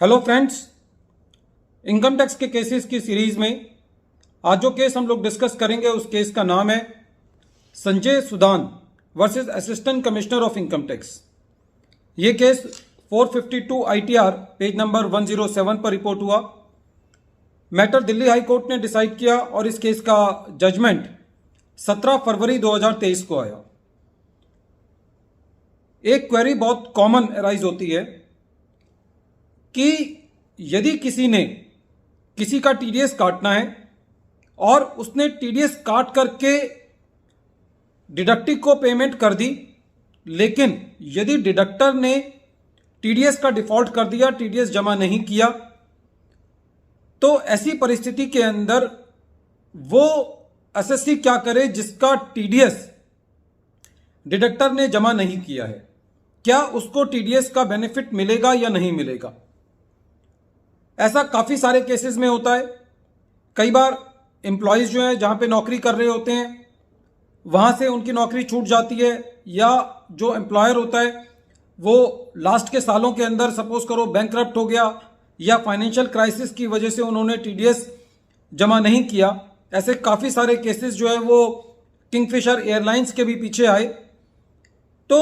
Hello friends, income tax के cases की series में आज जो केस हम लोग डिस्कस करेंगे उस केस का नाम है Sanjay Sudan versus assistant commissioner of income tax. ये केस 452 ITR पेज नंबर 107 पर रिपोर्ट हुआ। मैटर दिल्ली हाई कोर्ट ने डिसाइड किया और इस केस का जजमेंट 17 फरवरी 2023 को आया। एक क्वेरी बहुत कॉमन अराइज होती है कि यदि किसी ने किसी का टीडीएस काटना है और उसने टीडीएस काट करके डिडक्टिव को पेमेंट कर दी, लेकिन यदि डिडक्टर ने टीडीएस का डिफॉल्ट कर दिया, टीडीएस जमा नहीं किया, तो ऐसी परिस्थिति के अंदर वो एसएससी क्या करे जिसका टीडीएस डिडक्टर ने जमा नहीं किया है? क्या उसको टीडीएस का बेनिफिट मिलेगा या नहीं मिलेगा? ऐसा काफ़ी सारे केसेस में होता है। कई बार एम्प्लॉयज़ जो है जहाँ पे नौकरी कर रहे होते हैं वहाँ से उनकी नौकरी छूट जाती है, या जो एम्प्लॉयर होता है वो लास्ट के सालों के अंदर सपोज करो बैंकरप्ट हो गया या फाइनेंशियल क्राइसिस की वजह से उन्होंने टीडीएस जमा नहीं किया। ऐसे काफ़ी सारे केसेस जो है वो किंगफिशर एयरलाइंस के भी पीछे आए। तो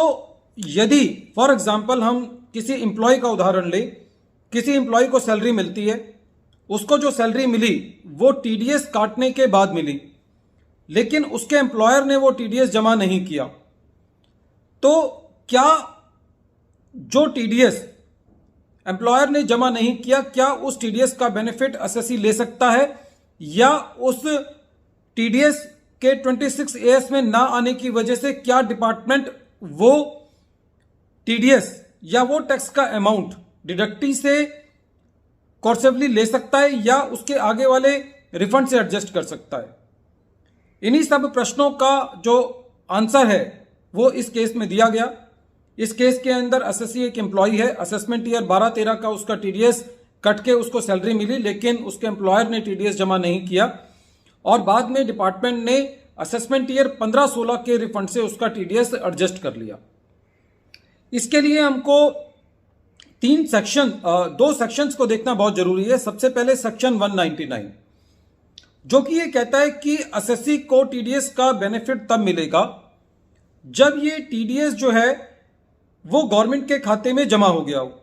यदि फॉर एग्जांपल हम किसी एम्प्लॉय का उदाहरण लें, किसी एम्प्लॉय को सैलरी मिलती है, उसको जो सैलरी मिली वो टीडीएस काटने के बाद मिली, लेकिन उसके एम्प्लॉयर ने वो टीडीएस जमा नहीं किया, तो क्या जो टीडीएस एम्प्लॉयर ने जमा नहीं किया, क्या उस टीडीएस का बेनिफिट एसएससी ले सकता है, या उस टीडीएस के 26 AS में ना आने की वजह से क्या डिपार्टमेंट वो टीडीएस या वो टैक्स का अमाउंट डिडक्टी से कॉर्सेवली ले सकता है या उसके आगे वाले रिफंड से एडजस्ट कर सकता है? इन्हीं सब प्रश्नों का जो आंसर है वो इस केस में दिया गया। इस केस के अंदर एसएससी एक एम्प्लॉय है, असेसमेंट ईयर 12-13 का उसका टीडीएस कट के उसको सैलरी मिली, लेकिन उसके एम्प्लॉयर ने टीडीएस जमा नहीं किया और बाद में डिपार्टमेंट ने असेसमेंट ईयर 15-16 के रिफंड से उसका टीडीएस एडजस्ट कर लिया। इसके लिए हमको दो सेक्शंस को देखना बहुत जरूरी है। सबसे पहले सेक्शन 199 जो कि ये कहता है कि एसएससी को टीडीएस का बेनिफिट तब मिलेगा जब ये टीडीएस जो है वो गवर्नमेंट के खाते में जमा हो गया हो।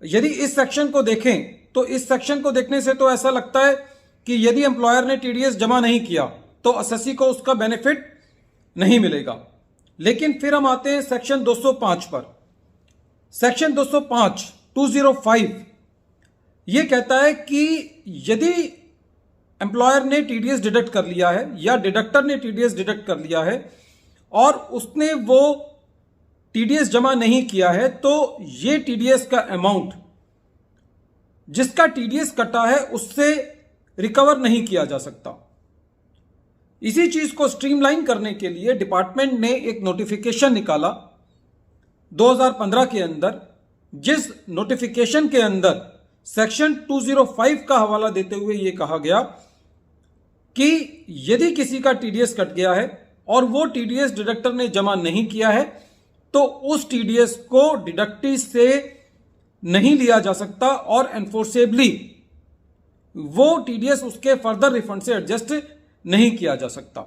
यदि इस सेक्शन को देखें तो इस सेक्शन को देखने से तो ऐसा लगता है कि यदि एम्प्लॉयर ने टीडीएस जमा नहीं किया तो एसएससी को उसका बेनिफिट नहीं मिलेगा। लेकिन फिर हम आते हैं सेक्शन 205 पर। सेक्शन 205 यह कहता है कि यदि एम्प्लॉयर ने टीडीएस डिडक्ट कर लिया है या डिडक्टर ने टीडीएस डिडक्ट कर लिया है और उसने वो टीडीएस जमा नहीं किया है, तो ये टीडीएस का अमाउंट जिसका टीडीएस कटा है उससे रिकवर नहीं किया जा सकता। इसी चीज को स्ट्रीमलाइन करने के लिए डिपार्टमेंट ने एक नोटिफिकेशन निकाला 2015 के अंदर, जिस नोटिफिकेशन के अंदर सेक्शन 205 का हवाला देते हुए यह कहा गया कि यदि किसी का टीडीएस कट गया है और वो टीडीएस डिडक्टर ने जमा नहीं किया है तो उस टीडीएस को डिडक्टी से नहीं लिया जा सकता और एनफोर्सेबली वो टीडीएस उसके फर्दर रिफंड से एडजस्ट नहीं किया जा सकता।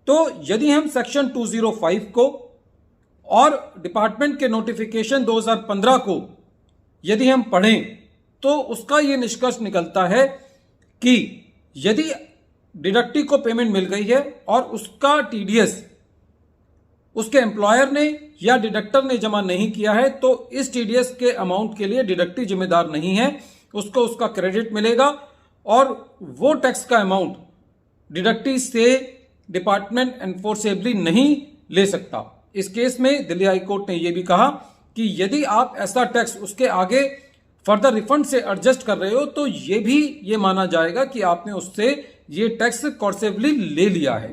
तो यदि हम सेक्शन 205 को और डिपार्टमेंट के नोटिफिकेशन 2015 को यदि हम पढ़ें तो उसका यह निष्कर्ष निकलता है कि यदि डिडक्टिव को पेमेंट मिल गई है और उसका टीडीएस उसके एम्प्लॉयर ने या डिडक्टर ने जमा नहीं किया है, तो इस टीडीएस के अमाउंट के लिए डिडक्टिव जिम्मेदार नहीं है, उसको उसका क्रेडिट मिलेगा और वो टैक्स का अमाउंट डिडक्टिव से डिपार्टमेंट एनफोर्सेबली नहीं ले सकता। इस केस में दिल्ली हाई कोर्ट ने यह भी कहा कि यदि आप ऐसा टैक्स उसके आगे फर्दर रिफंड से एडजस्ट कर रहे हो तो यह भी ये माना जाएगा कि आपने उससे ये टैक्स कॉर्सेवली ले लिया है।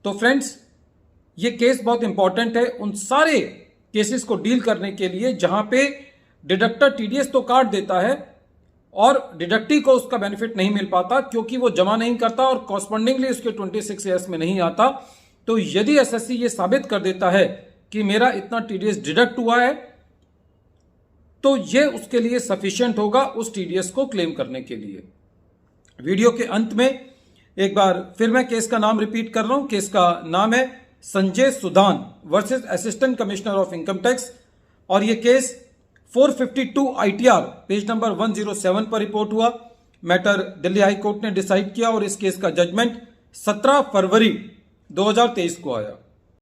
तो फ्रेंड्स, ये केस बहुत इंपॉर्टेंट है उन सारे केसेस को डील करने के लिए जहां पे डिडक्टर टीडीएस तो काट देता है और डिडक्टिव को उसका बेनिफिट नहीं मिल पाता क्योंकि वो जमा नहीं करता और कॉरस्पॉन्डिंगली उसके 26 AS में नहीं आता। तो यदि एसएससी ये साबित कर देता है कि मेरा इतना टीडीएस डिडक्ट हुआ है तो ये उसके लिए सफिशिएंट होगा उस टीडीएस को क्लेम करने के लिए। वीडियो के अंत में एक बार फिर मैं केस का नाम रिपीट कर रहा हूं। केस का नाम है Sanjay Sudan versus assistant commissioner of income tax, और ये केस 452 ITR पेज नंबर 107 पर रिपोर्ट हुआ। मैटर दिल्ली हाई कोर्ट ने डिसाइड किया और इस केस का जजमेंट 17 फरवरी 2023 को आया।